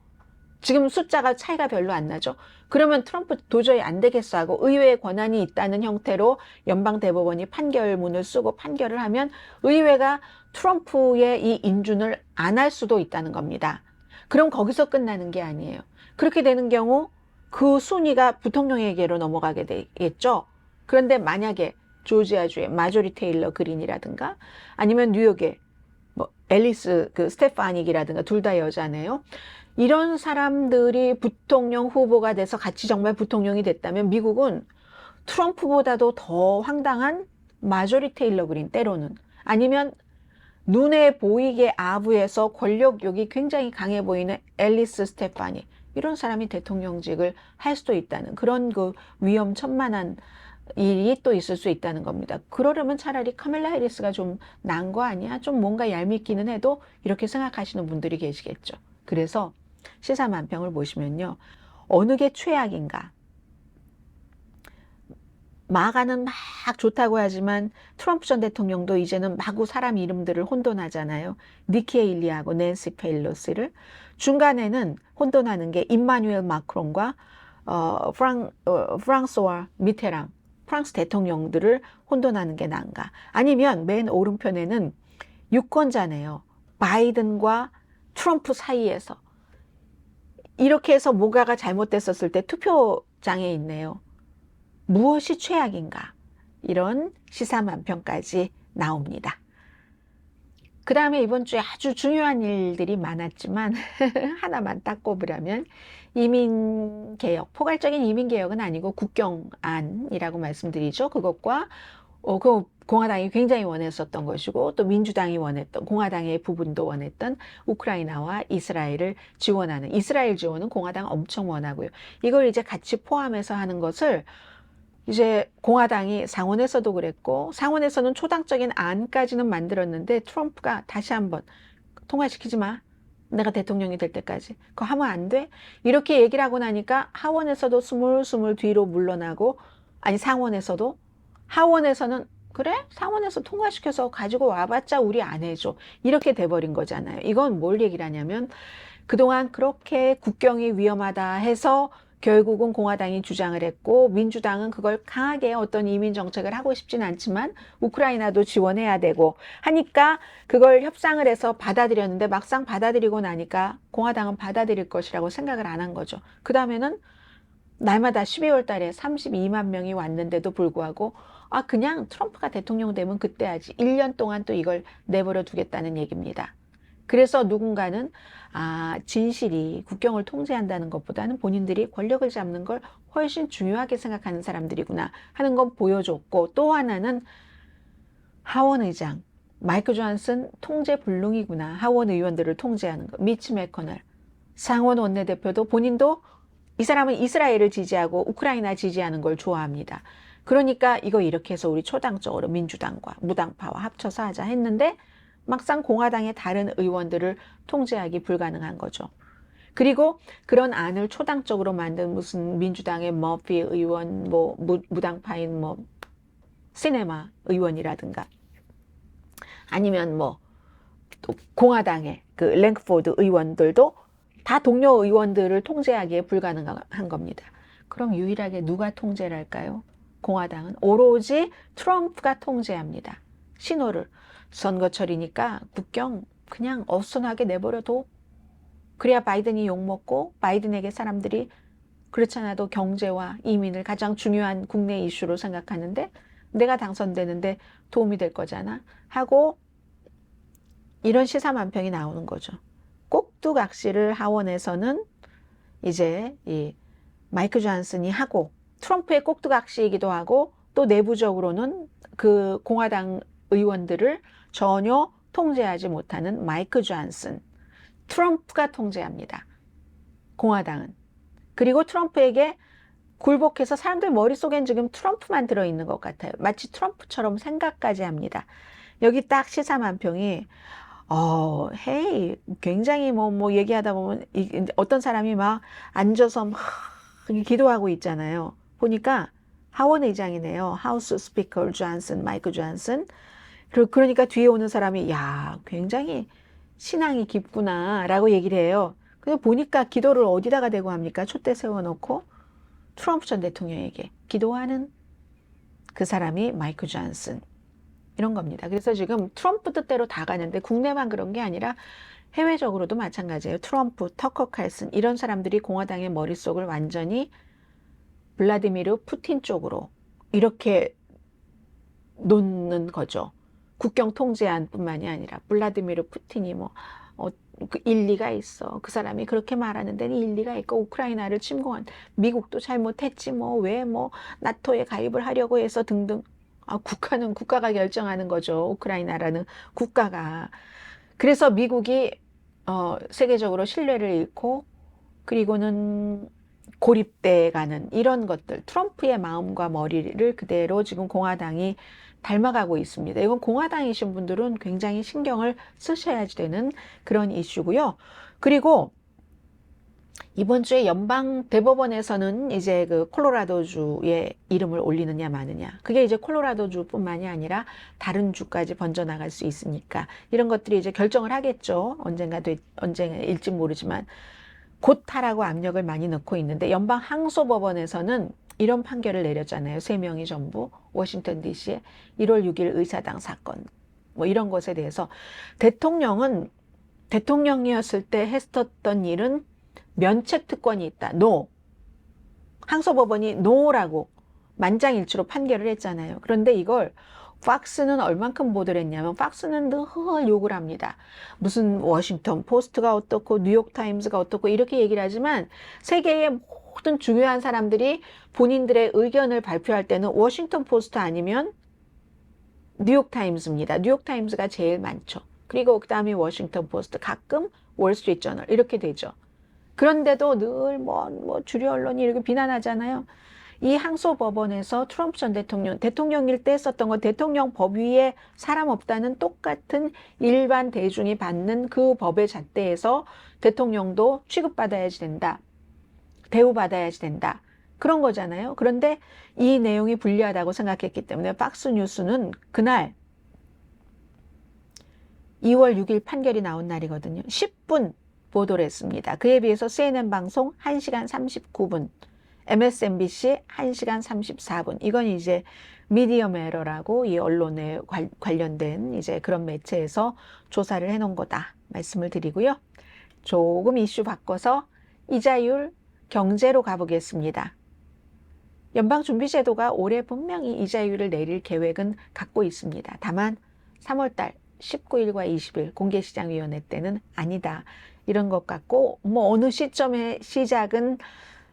지금 숫자가 차이가 별로 안 나죠. 그러면 트럼프 도저히 안 되겠어 하고 의회의 권한이 있다는 형태로 연방대법원이 판결문을 쓰고 판결을 하면 의회가 트럼프의 이 인준을 안 할 수도 있다는 겁니다. 그럼 거기서 끝나는 게 아니에요. 그렇게 되는 경우 그 순위가 부통령에게로 넘어가게 되겠죠. 그런데 만약에 조지아주의 마조리 테일러 그린이라든가, 아니면 뉴욕의 뭐 앨리스 그 스테파닉이라든가, 둘 다 여자네요. 이런 사람들이 부통령 후보가 돼서 같이 정말 부통령이 됐다면 미국은 트럼프보다도 더 황당한 마조리 테일러 그린, 때로는 아니면 눈에 보이게 아부에서 권력욕이 굉장히 강해 보이는 앨리스 스테파니, 이런 사람이 대통령직을 할 수도 있다는 그런 그 위험천만한 일이 또 있을 수 있다는 겁니다. 그러려면 차라리 카멜라 해리스가 좀 나은 거 아니야? 좀 뭔가 얄밉기는 해도, 이렇게 생각하시는 분들이 계시겠죠. 그래서 시사만평을 보시면요, 어느 게 최악인가? 마가는 막 좋다고 하지만 트럼프 전 대통령도 이제는 마구 사람 이름들을 혼돈하잖아요. 니키 헤일리하고 낸시 펠로시를. 중간에는 혼돈하는 게 임마누엘 마크롱과 프랑스와 미테랑, 프랑스 대통령들을 혼돈하는 게 난가? 아니면 맨 오른편에는 유권자네요. 바이든과 트럼프 사이에서 이렇게 해서 뭐가가 잘못됐었을 때 투표장에 있네요. 무엇이 최악인가? 이런 시사만평까지 나옵니다. 그 다음에 이번 주에 아주 중요한 일들이 많았지만 하나만 딱 꼽으라면 이민개혁, 포괄적인 이민개혁은 아니고 국경안이라고 말씀드리죠. 그것과 그 공화당이 굉장히 원했었던 것이고, 또 민주당이 원했던, 공화당의 부분도 원했던 우크라이나와 이스라엘을 지원하는, 이스라엘 지원은 공화당 엄청 원하고요. 이걸 이제 같이 포함해서 하는 것을 이제 공화당이 상원에서도 그랬고, 상원에서는 초당적인 안까지는 만들었는데 트럼프가 다시 한번 통과시키지 마, 내가 대통령이 될 때까지 그거 하면 안 돼, 이렇게 얘기를 하고 나니까 하원에서도 스물스물 뒤로 물러나고, 아니 상원에서도, 하원에서는 그래? 상원에서 통과시켜서 가지고 와봤자 우리 안 해줘, 이렇게 돼버린 거잖아요. 이건 뭘 얘기를 하냐면, 그동안 그렇게 국경이 위험하다 해서 결국은 공화당이 주장을 했고, 민주당은 그걸 강하게 어떤 이민 정책을 하고 싶진 않지만 우크라이나도 지원해야 되고 하니까 그걸 협상을 해서 받아들였는데, 막상 받아들이고 나니까 공화당은 받아들일 것이라고 생각을 안 한 거죠. 그 다음에는 날마다 12월 달에 32만 명이 왔는데도 불구하고 그냥 트럼프가 대통령 되면 그때 하지, 1년 동안 또 이걸 내버려 두겠다는 얘기입니다. 그래서 누군가는 진실이 국경을 통제한다는 것보다는 본인들이 권력을 잡는 걸 훨씬 중요하게 생각하는 사람들이구나 하는 건 보여줬고, 또 하나는 하원 의장 마이크 존슨 통제 불능이구나, 하원 의원들을 통제하는 거. 미치 매커넬 상원 원내대표도 본인도 이 사람은 이스라엘을 지지하고 우크라이나 지지하는 걸 좋아합니다. 그러니까 이거 이렇게 해서 우리 초당적으로 민주당과 무당파와 합쳐서 하자 했는데 막상 공화당의 다른 의원들을 통제하기 불가능한 거죠. 그리고 그런 안을 초당적으로 만든 무슨 민주당의 머피 의원, 뭐 무당파인 뭐 시네마 의원이라든가 아니면 뭐 또 공화당의 그 랭크포드 의원들도 다 동료 의원들을 통제하기에 불가능한 겁니다. 그럼 유일하게 누가 통제를 할까요? 공화당은 오로지 트럼프가 통제합니다. 신호를. 선거철이니까 국경 그냥 어수선하게 내버려둬. 그래야 바이든이 욕먹고 바이든에게 사람들이 그렇지 않아도 경제와 이민을 가장 중요한 국내 이슈로 생각하는데 내가 당선되는데 도움이 될 거잖아 하고 이런 시사만평이 나오는 거죠. 꼭두각시를 하원에서는 이제 이 마이크 존슨이 하고 트럼프의 꼭두각시이기도 하고 또 내부적으로는 그 공화당 의원들을 전혀 통제하지 못하는 마이크 존슨, 트럼프가 통제합니다. 공화당은. 그리고 트럼프에게 굴복해서 사람들 머릿속엔 지금 트럼프만 들어있는 것 같아요. 마치 트럼프처럼 생각까지 합니다. 여기 딱 시사만평이 헤이, 굉장히 뭐 얘기하다 보면 어떤 사람이 막 앉아서 막 기도하고 있잖아요. 보니까 하원 의장이네요. 하우스 스피커 존슨, 마이크 존슨. 그러니까 뒤에 오는 사람이 야, 굉장히 신앙이 깊구나 라고 얘기를 해요. 근데 보니까 기도를 어디다가 대고 합니까? 촛대 세워놓고 트럼프 전 대통령에게 기도하는 그 사람이 마이크 존슨. 이런 겁니다. 그래서 지금 트럼프 뜻대로 다 가는데 국내만 그런 게 아니라 해외적으로도 마찬가지예요. 트럼프, 터커 칼슨 이런 사람들이 공화당의 머릿속을 완전히 블라디미르 푸틴 쪽으로 이렇게 놓는 거죠. 국경 통제안 뿐만이 아니라 블라디미르 푸틴이 그 일리가 있어. 그 사람이 그렇게 말하는 데는 일리가 있고 우크라이나를 침공한 미국도 잘못했지 왜 나토에 가입을 하려고 해서 등등. 국가는 국가가 결정하는 거죠. 우크라이나라는 국가가. 그래서 미국이 세계적으로 신뢰를 잃고 그리고는 고립돼 가는 이런 것들. 트럼프의 마음과 머리를 그대로 지금 공화당이 닮아가고 있습니다. 이건 공화당이신 분들은 굉장히 신경을 쓰셔야지 되는 그런 이슈고요. 그리고 이번 주에 연방 대법원에서는 이제 그 콜로라도주의 이름을 올리느냐 마느냐. 그게 이제 콜로라도주뿐만이 아니라 다른 주까지 번져나갈 수 있으니까 이런 것들이 이제 결정을 하겠죠. 언젠가일지 모르지만 곧 하라고 압력을 많이 넣고 있는데 연방 항소법원에서는 이런 판결을 내렸잖아요. 3명이 전부 워싱턴 DC의 1월 6일 의사당 사건 이런 것에 대해서 대통령은 대통령이었을 때 했었던 일은 면책 특권이 있다. NO. 항소법원이 NO라고 만장일치로 판결을 했잖아요. 그런데 이걸 팍스는 얼만큼 보도를 했냐면 팍스는 늘 욕을 합니다. 무슨 워싱턴 포스트가 어떻고 뉴욕타임즈가 어떻고 이렇게 얘기를 하지만 세계의 모든 중요한 사람들이 본인들의 의견을 발표할 때는 워싱턴 포스트 아니면 뉴욕타임즈입니다. 뉴욕타임즈가 제일 많죠. 그리고 그 다음에 워싱턴 포스트, 가끔 월스트리트 저널 이렇게 되죠. 그런데도 늘 주류 언론이 이렇게 비난하잖아요. 이 항소법원에서 트럼프 전 대통령일 때 썼던 건 대통령 법 위에 사람 없다는 똑같은 일반 대중이 받는 그 법의 잣대에서 대통령도 취급받아야지 된다. 대우받아야지 된다. 그런 거잖아요. 그런데 이 내용이 불리하다고 생각했기 때문에 박스뉴스는 그날 2월 6일 판결이 나온 날이거든요. 10분 보도를 했습니다. 그에 비해서 CNN 방송 1시간 39분, MSNBC 1시간 34분. 이건 이제 미디엄 에러라고 이 언론에 관련된 이제 그런 매체에서 조사를 해놓은 거다 말씀을 드리고요. 조금 이슈 바꿔서 이자율 경제로 가보겠습니다. 연방준비제도가 올해 분명히 이자율을 내릴 계획은 갖고 있습니다. 다만 3월달 19일과 20일 공개시장위원회 때는 아니다. 이런 것 같고 어느 시점에 시작은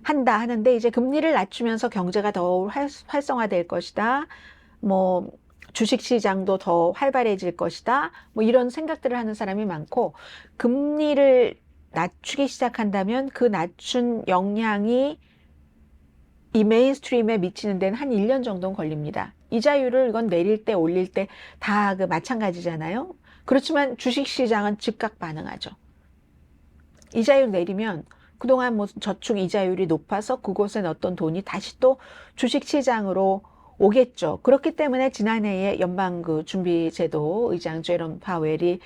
한다 하는데 이제 금리를 낮추면서 경제가 더 활성화될 것이다. 주식시장도 더 활발해질 것이다. 이런 생각들을 하는 사람이 많고 금리를 낮추기 시작한다면 그 낮춘 영향이 이 메인스트림에 미치는 데는 한 1년 정도는 걸립니다. 이자율을 이건 내릴 때 올릴 때 다 마찬가지잖아요. 그렇지만 주식시장은 즉각 반응하죠. 이자율 내리면 그동안 뭐 저축 이자율이 높아서 그곳에 넣었던 돈이 다시 또 주식시장으로 오겠죠. 그렇기 때문에 지난해에 연방 준비제도 의장 제롬 파웰이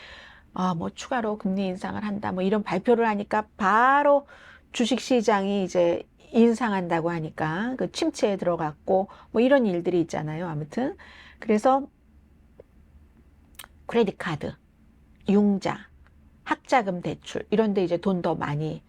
뭐 추가로 금리 인상을 한다 뭐 이런 발표를 하니까 바로 주식시장이 이제 인상한다고 하니까 그 침체에 들어갔고 뭐 이런 일들이 있잖아요. 아무튼 그래서 크레딧 카드, 융자, 학자금 대출 이런 데 이제 돈 더 많이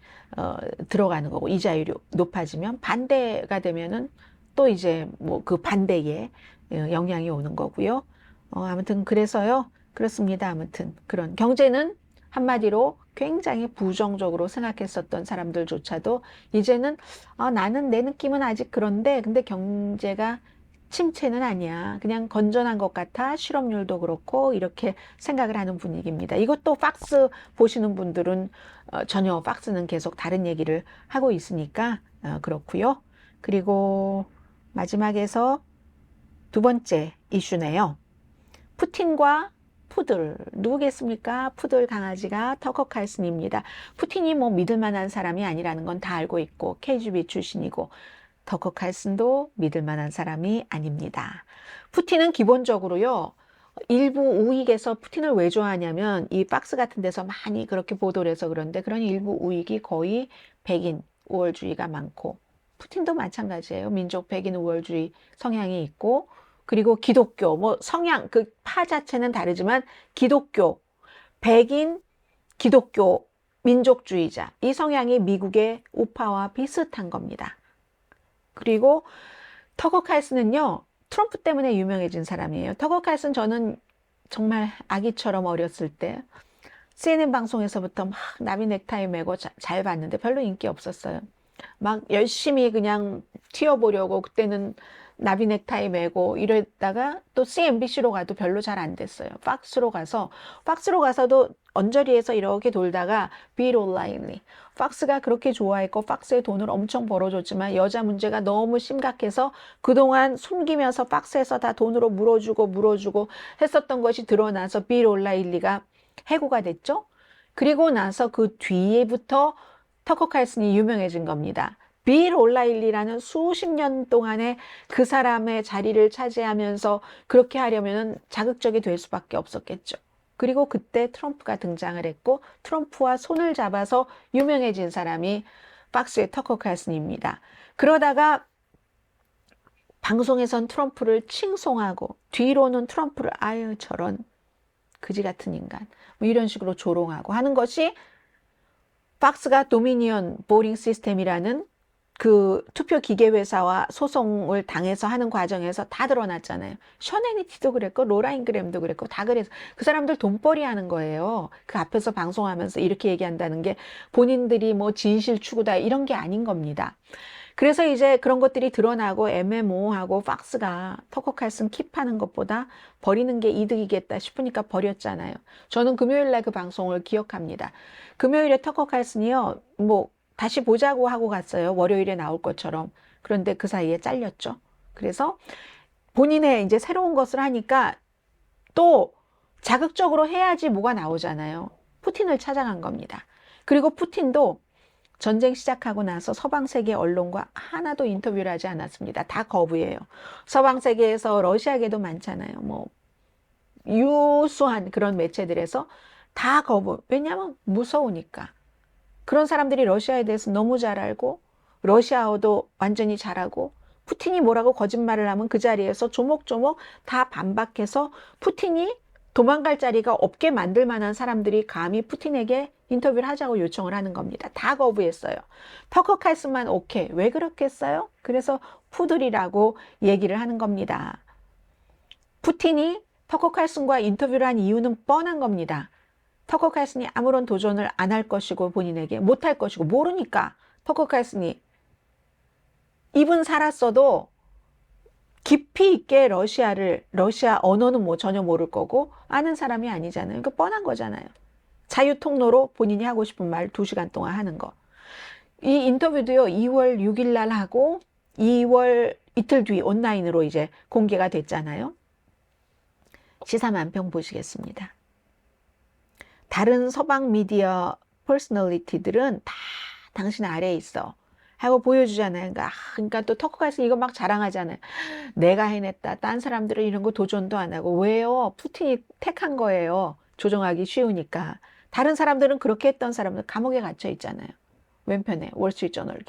들어가는 거고 이자율이 높아지면 반대가 되면은 또 이제 뭐 그 반대에 영향이 오는 거고요. 아무튼 그래서요. 그렇습니다. 아무튼 그런 경제는 한마디로 굉장히 부정적으로 생각했었던 사람들조차도 이제는 나는 내 느낌은 아직 그런데 근데 경제가 침체는 아니야. 그냥 건전한 것 같아. 실업률도 그렇고 이렇게 생각을 하는 분위기입니다. 이것도 팍스 보시는 분들은 전혀 팍스는 계속 다른 얘기를 하고 있으니까 그렇고요. 그리고 마지막에서 두 번째 이슈네요. 푸틴과 푸들 누구겠습니까? 푸들 강아지가 터커 칼슨입니다. 푸틴이 뭐 믿을 만한 사람이 아니라는 건 다 알고 있고 KGB 출신이고 터커 칼슨도 믿을 만한 사람이 아닙니다. 푸틴은 기본적으로요. 일부 우익에서 푸틴을 왜 좋아하냐면 이 박스 같은 데서 많이 그렇게 보도를 해서 그런데 그런 일부 우익이 거의 백인 우월주의가 많고 푸틴도 마찬가지예요. 민족 백인 우월주의 성향이 있고 그리고 기독교 뭐 성향 그 파 자체는 다르지만 기독교 백인 기독교 민족주의자 이 성향이 미국의 우파와 비슷한 겁니다. 그리고 터거 칼슨은요. 트럼프 때문에 유명해진 사람이에요. 터거 칼슨 저는 정말 아기처럼 어렸을 때 CNN 방송에서부터 막 나비 넥타이 메고 잘 봤는데 별로 인기 없었어요. 막 열심히 그냥 튀어보려고 그때는 나비 넥타이 메고 이랬다가 또 CNBC로 가도 별로 잘 안 됐어요. 팍스로 가서도 언저리에서 이렇게 돌다가 빌 올라인리 팍스가 그렇게 좋아했고 팍스에 돈을 엄청 벌어줬지만 여자 문제가 너무 심각해서 그동안 숨기면서 팍스에서 다 돈으로 물어주고 했었던 것이 드러나서 빌 올라인리가 해고가 됐죠. 그리고 나서 그 뒤에부터 터커 칼슨이 유명해진 겁니다. 빌 올라일리라는 수십 년 동안의 그 사람의 자리를 차지하면서 그렇게 하려면 자극적이 될 수밖에 없었겠죠. 그리고 그때 트럼프가 등장을 했고 트럼프와 손을 잡아서 유명해진 사람이 박스의 터커 칼슨입니다. 그러다가 방송에선 트럼프를 칭송하고 뒤로는 트럼프를 아유 저런 그지 같은 인간 뭐 이런 식으로 조롱하고 하는 것이 박스가 도미니언 보링 시스템이라는 그 투표 기계 회사와 소송을 당해서 하는 과정에서 다 드러났잖아요. 션 해니티도 그랬고 로라인 그램도 그랬고 다 그래서 그 사람들 돈벌이 하는 거예요. 그 앞에서 방송하면서 이렇게 얘기한다는 게 본인들이 뭐 진실 추구다 이런 게 아닌 겁니다. 그래서 이제 그런 것들이 드러나고 MMO하고 박스가 터커 칼슨 킵하는 것보다 버리는 게 이득이겠다 싶으니까 버렸잖아요. 저는 금요일 날 그 방송을 기억합니다. 금요일에 터커 칼슨이요. 뭐 다시 보자고 하고 갔어요. 월요일에 나올 것처럼. 그런데 그 사이에 잘렸죠. 그래서 본인의 이제 새로운 것을 하니까 또 자극적으로 해야지 뭐가 나오잖아요. 푸틴을 찾아간 겁니다. 그리고 푸틴도 전쟁 시작하고 나서 서방 세계 언론과 하나도 인터뷰를 하지 않았습니다. 다 거부해요. 서방 세계에서 러시아계도 많잖아요. 뭐 유수한 그런 매체들에서 다 거부. 왜냐하면 무서우니까. 그런 사람들이 러시아에 대해서 너무 잘 알고 러시아어도 완전히 잘하고 푸틴이 뭐라고 거짓말을 하면 그 자리에서 조목조목 다 반박해서 푸틴이 도망갈 자리가 없게 만들 만한 사람들이 감히 푸틴에게 인터뷰를 하자고 요청을 하는 겁니다. 다 거부했어요. 터커 칼슨만 오케이. 왜 그렇게 했어요? 그래서 푸들이라고 얘기를 하는 겁니다. 푸틴이 터커 칼슨과 인터뷰를 한 이유는 뻔한 겁니다. 터커 칼슨이 아무런 도전을 안 할 것이고 본인에게 못 할 것이고 모르니까 터커 칼슨이 이분 살았어도 깊이 있게 러시아 언어는 뭐 전혀 모를 거고 아는 사람이 아니잖아요. 그러니까 뻔한 거잖아요. 자유 통로로 본인이 하고 싶은 말 2시간 동안 하는 거. 이 인터뷰도요. 2월 6일 날 하고 2월 이틀 뒤 온라인으로 이제 공개가 됐잖아요. 시사만평 보시겠습니다. 다른 서방 미디어 퍼스널리티들은 다 당신 아래에 있어 하고 보여주잖아요. 그러니까 또 터커 칼슨 이거 막 자랑하잖아요. 내가 해냈다. 딴 사람들은 이런 거 도전도 안 하고. 왜요? 푸틴이 택한 거예요. 조종하기 쉬우니까. 다른 사람들은 그렇게 했던 사람들 감옥에 갇혀 있잖아요. 왼편에 월스트리트저널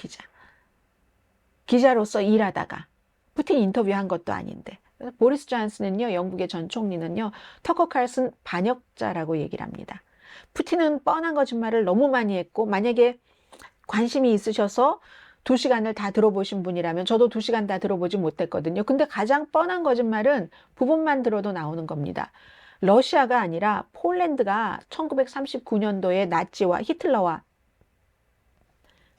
기자로서 일하다가 푸틴 인터뷰한 것도 아닌데. 보리스 존슨은요, 영국의 전 총리는요, 터커 칼슨 반역자라고 얘기를 합니다. 푸틴은 뻔한 거짓말을 너무 많이 했고, 만약에 관심이 있으셔서 2시간을 다 들어보신 분이라면, 저도 2시간 다 들어보지 못했거든요. 근데 가장 뻔한 거짓말은 부분만 들어도 나오는 겁니다. 러시아가 아니라 폴란드가 1939년도에 나치와 히틀러와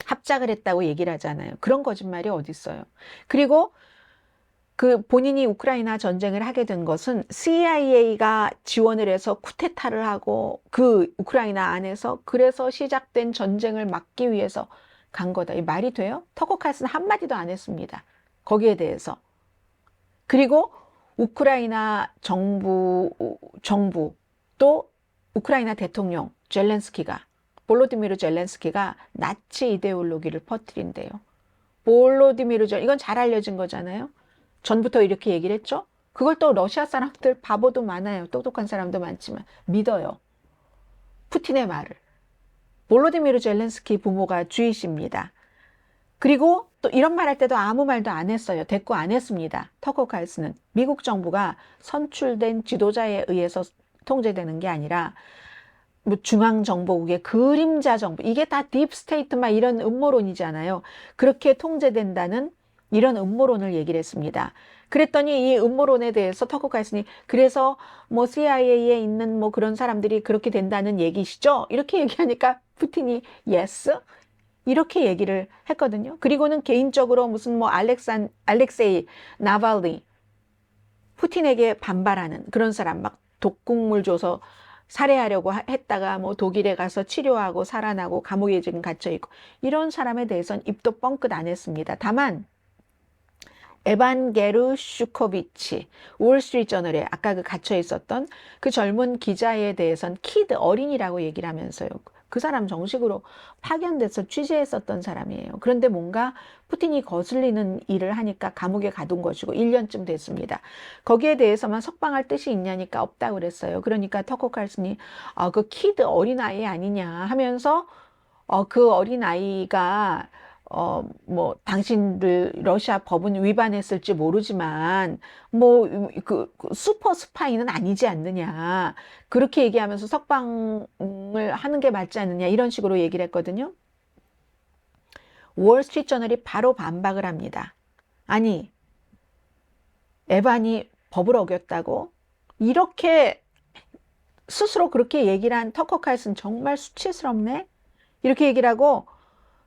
합작을 했다고 얘기를 하잖아요. 그런 거짓말이 어디 있어요. 그리고 그 본인이 우크라이나 전쟁을 하게 된 것은 CIA가 지원을 해서 쿠데타를 하고 그 우크라이나 안에서 그래서 시작된 전쟁을 막기 위해서 간 거다. 이 말이 돼요? 터커 칼슨 한마디도 안 했습니다. 거기에 대해서. 그리고 우크라이나 정부 또 우크라이나 대통령 볼로디미르 젤렌스키가 나치 이데올로기를 퍼뜨린대요. 이건 잘 알려진 거잖아요. 전부터 이렇게 얘기를 했죠. 그걸 또 러시아 사람들 바보도 많아요. 똑똑한 사람도 많지만 믿어요. 푸틴의 말을. 볼로디미르 젤렌스키 부모가 주이시입니다. 그리고 또 이런 말 할 때도 아무 말도 안 했어요. 대꾸 안 했습니다. 터커 칼슨은 미국 정부가 선출된 지도자에 의해서 통제되는 게 아니라 뭐 중앙정보국의 그림자 정부, 이게 다 딥스테이트 막 이런 음모론이잖아요. 그렇게 통제된다는 이런 음모론을 얘기를 했습니다. 그랬더니 이 음모론에 대해서 터커 칼슨이 그래서 뭐 CIA에 있는 뭐 그런 사람들이 그렇게 된다는 얘기시죠? 이렇게 얘기하니까 푸틴이 yes? 이렇게 얘기를 했거든요. 그리고는 개인적으로 무슨 뭐 알렉세이 나발리 푸틴에게 반발하는 그런 사람 막 독국물 줘서 살해하려고 했다가 뭐 독일에 가서 치료하고 살아나고 감옥에 지금 갇혀 있고 이런 사람에 대해서는 입도 뻥끗 안 했습니다. 다만 에반 게르슈코비치 월스트리트저널에 아까 그 갇혀 있었던 그 젊은 기자에 대해선 키드 어린이라고 얘기를 하면서요. 그 사람 정식으로 파견돼서 취재했었던 사람이에요. 그런데 뭔가 푸틴이 거슬리는 일을 하니까 감옥에 가둔 것이고 1년쯤 됐습니다. 거기에 대해서만 석방할 뜻이 있냐니까 없다고 그랬어요. 그러니까 터커 칼슨이 그 키드 어린아이 아니냐 하면서 그 어린아이가 뭐 당신들 러시아 법은 위반했을지 모르지만 뭐 그 슈퍼 스파이는 아니지 않느냐 그렇게 얘기하면서 석방을 하는 게 맞지 않느냐 이런 식으로 얘기를 했거든요. 월스트리트저널이 바로 반박을 합니다. 아니 에반이 법을 어겼다고 이렇게 스스로 그렇게 얘기를 한 터커 칼슨 정말 수치스럽네 이렇게 얘기를 하고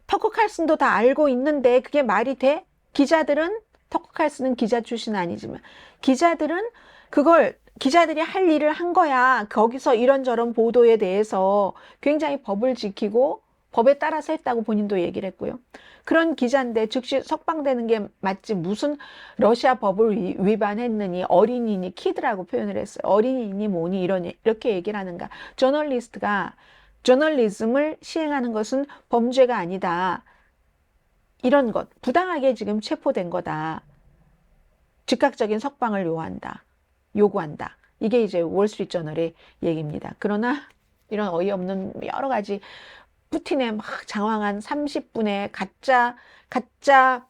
터커 칼슨도 다 알고 있는데 그게 말이 돼? 터커 칼슨은 기자 출신 아니지만 기자들은 그걸 기자들이 할 일을 한 거야. 거기서 이런저런 보도에 대해서 굉장히 법을 지키고 법에 따라서 했다고 본인도 얘기를 했고요. 그런 기자인데 즉시 석방되는 게 맞지 무슨 러시아 법을 위반했느니 어린이니 키드라고 표현을 했어요. 어린이니 뭐니 이렇게 얘기를 하는가. 저널리스트가 저널리즘을 시행하는 것은 범죄가 아니다. 이런 것, 부당하게 지금 체포된 거다. 즉각적인 석방을 요구한다. 이게 이제 월스트리트저널의 얘기입니다. 그러나 이런 어이없는 여러 가지 푸틴의 막 장황한 30분의 가짜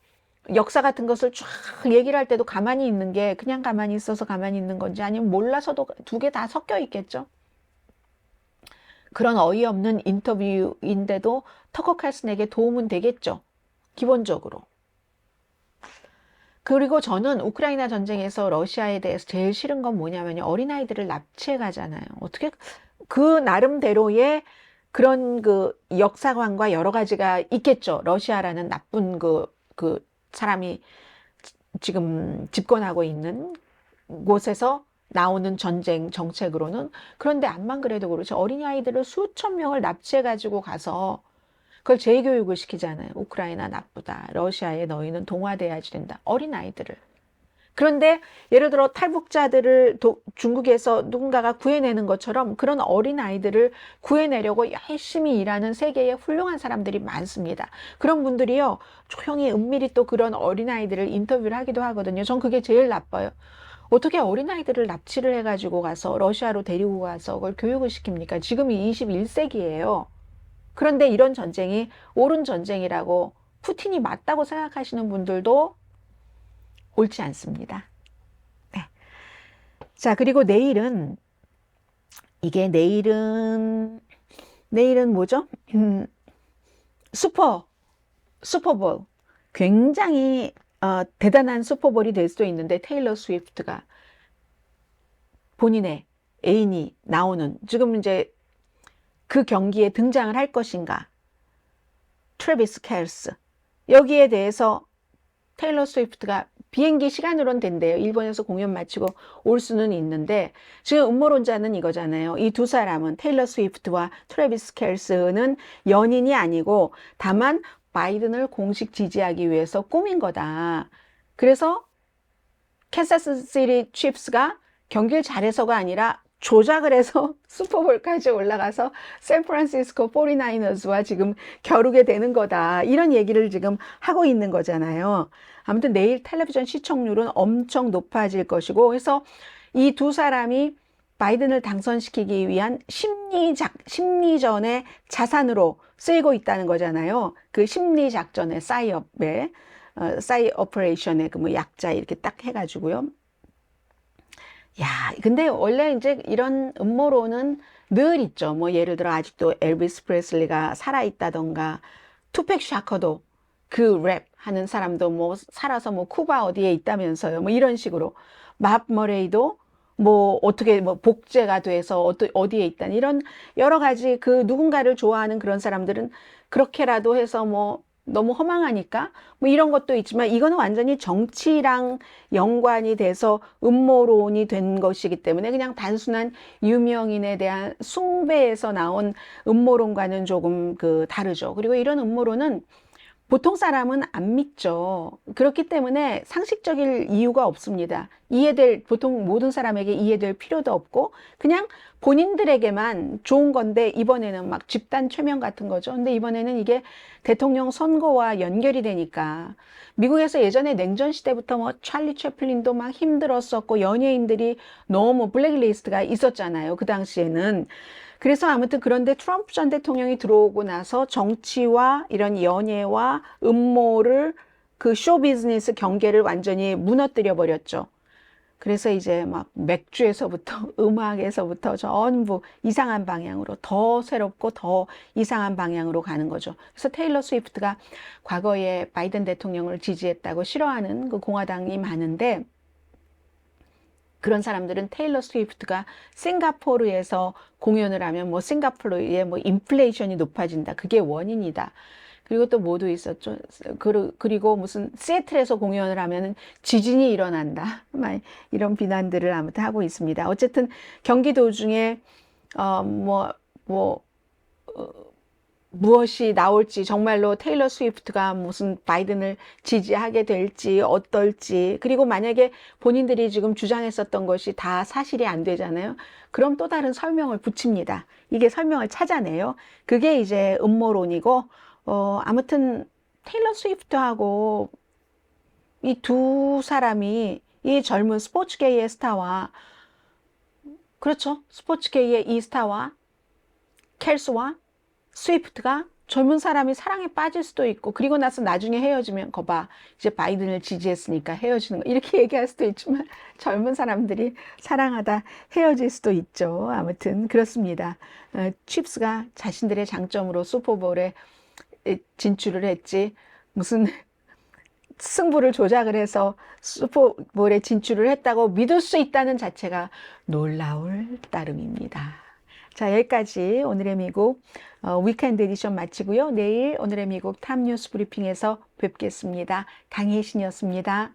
역사 같은 것을 쫙 얘기를 할 때도 가만히 있는 게 그냥 가만히 있어서 가만히 있는 건지 아니면 몰라서도 두 개 다 섞여 있겠죠. 그런 어이없는 인터뷰인데도 터커 칼슨에게 도움은 되겠죠. 기본적으로. 그리고 저는 우크라이나 전쟁에서 러시아에 대해서 제일 싫은 건 뭐냐면요. 어린아이들을 납치해 가잖아요. 어떻게 그 나름대로의 그런 그 역사관과 여러 가지가 있겠죠. 러시아라는 나쁜 그 사람이 지금 집권하고 있는 곳에서 나오는 전쟁 정책으로는. 그런데 암만 그래도 그렇죠. 어린아이들을 수천 명을 납치해 가지고 가서 그걸 재교육을 시키잖아요. 우크라이나 나쁘다. 러시아에 너희는 동화돼야지 된다. 어린아이들을. 그런데 예를 들어 탈북자들을 중국에서 누군가가 구해내는 것처럼 그런 어린아이들을 구해내려고 열심히 일하는 세계에 훌륭한 사람들이 많습니다. 그런 분들이요, 조용히 은밀히 또 그런 어린아이들을 인터뷰를 하기도 하거든요. 전 그게 제일 나빠요. 어떻게 어린아이들을 납치를 해가지고 가서 러시아로 데리고 가서 그걸 교육을 시킵니까? 지금이 21세기예요. 그런데 이런 전쟁이 옳은 전쟁이라고 푸틴이 맞다고 생각하시는 분들도 옳지 않습니다. 네. 자, 그리고 내일은 뭐죠? 슈퍼볼. 굉장히 대단한 슈퍼볼이 될 수도 있는데 테일러 스위프트가 본인의 애인이 나오는 지금 이제 그 경기에 등장을 할 것인가? 트래비스 켈스. 여기에 대해서 테일러 스위프트가 비행기 시간으로는 된대요. 일본에서 공연 마치고 올 수는 있는데 지금 음모론자는 이거잖아요. 이 두 사람은 테일러 스위프트와 트래비스 켈스는 연인이 아니고 다만 바이든을 공식 지지하기 위해서 꾸민 거다. 그래서 캔사스 시티 칩스가 경기를 잘해서가 아니라 조작을 해서 슈퍼볼까지 올라가서 샌프란시스코 49어스와 지금 겨루게 되는 거다. 이런 얘기를 지금 하고 있는 거잖아요. 아무튼 내일 텔레비전 시청률은 엄청 높아질 것이고, 그래서 이 두 사람이 바이든을 당선시키기 위한 심리전의 자산으로 쓰이고 있다는 거잖아요. 그 심리작전의 사이업에, 사이 오퍼레이션의 그 뭐 약자 이렇게 딱 해가지고요. 야, 근데 원래 이제 이런 음모론은 늘 있죠. 뭐 예를 들어 아직도 엘비스 프레슬리가 살아있다던가, 투팩 샤커도 그 랩 하는 사람도 뭐 살아서 뭐 쿠바 어디에 있다면서요. 뭐 이런 식으로. 맙 머레이도 뭐 어떻게 뭐 복제가 돼서 어디에 있다는 이런 여러 가지 그 누군가를 좋아하는 그런 사람들은 그렇게라도 해서 뭐 너무 허망하니까 뭐 이런 것도 있지만 이거는 완전히 정치랑 연관이 돼서 음모론이 된 것이기 때문에 그냥 단순한 유명인에 대한 숭배에서 나온 음모론과는 조금 다르죠. 그리고 이런 음모론은 보통 사람은 안 믿죠. 그렇기 때문에 상식적일 이유가 없습니다. 보통 모든 사람에게 이해될 필요도 없고, 그냥 본인들에게만 좋은 건데, 이번에는 막 집단 최면 같은 거죠. 근데 이번에는 이게 대통령 선거와 연결이 되니까, 미국에서 예전에 냉전 시대부터 뭐 찰리 채플린도 막 힘들었었고, 연예인들이 너무 블랙리스트가 있었잖아요. 그 당시에는. 그래서 아무튼 그런데 트럼프 전 대통령이 들어오고 나서 정치와 이런 연예와 음모를 그 쇼비즈니스 경계를 완전히 무너뜨려 버렸죠. 그래서 이제 막 맥주에서부터 음악에서부터 전부 이상한 방향으로 더 새롭고 더 이상한 방향으로 가는 거죠. 그래서 테일러 스위프트가 과거에 바이든 대통령을 지지했다고 싫어하는 그 공화당이 많은데 그런 사람들은 테일러 스위프트가 싱가포르에서 공연을 하면 뭐 싱가포르의 뭐 인플레이션이 높아진다. 그게 원인이다. 그리고 또 뭐도 있었죠. 그리고 무슨 시애틀에서 공연을 하면 지진이 일어난다. 이런 비난들을 아무튼 하고 있습니다. 어쨌든 경기 도중에 무엇이 나올지 정말로 테일러 스위프트가 무슨 바이든을 지지하게 될지 어떨지 그리고 만약에 본인들이 지금 주장했었던 것이 다 사실이 안 되잖아요. 그럼 또 다른 설명을 붙입니다. 이게 설명을 찾아내요. 그게 이제 음모론이고 아무튼 테일러 스위프트하고 이 두 사람이 이 젊은 스포츠계의 스타와 그렇죠. 스포츠계의 이 스타와 켈스와 스위프트가 젊은 사람이 사랑에 빠질 수도 있고 그리고 나서 나중에 헤어지면 거봐 이제 바이든을 지지했으니까 헤어지는 거 이렇게 얘기할 수도 있지만 젊은 사람들이 사랑하다 헤어질 수도 있죠. 아무튼 그렇습니다. 칩스가 자신들의 장점으로 슈퍼볼에 진출을 했지 무슨 승부를 조작을 해서 슈퍼볼에 진출을 했다고 믿을 수 있다는 자체가 놀라울 따름입니다. 자, 여기까지 오늘의 미국 위켄드 에디션 마치고요. 내일 오늘의 미국 탑뉴스 브리핑에서 뵙겠습니다. 강혜신이었습니다.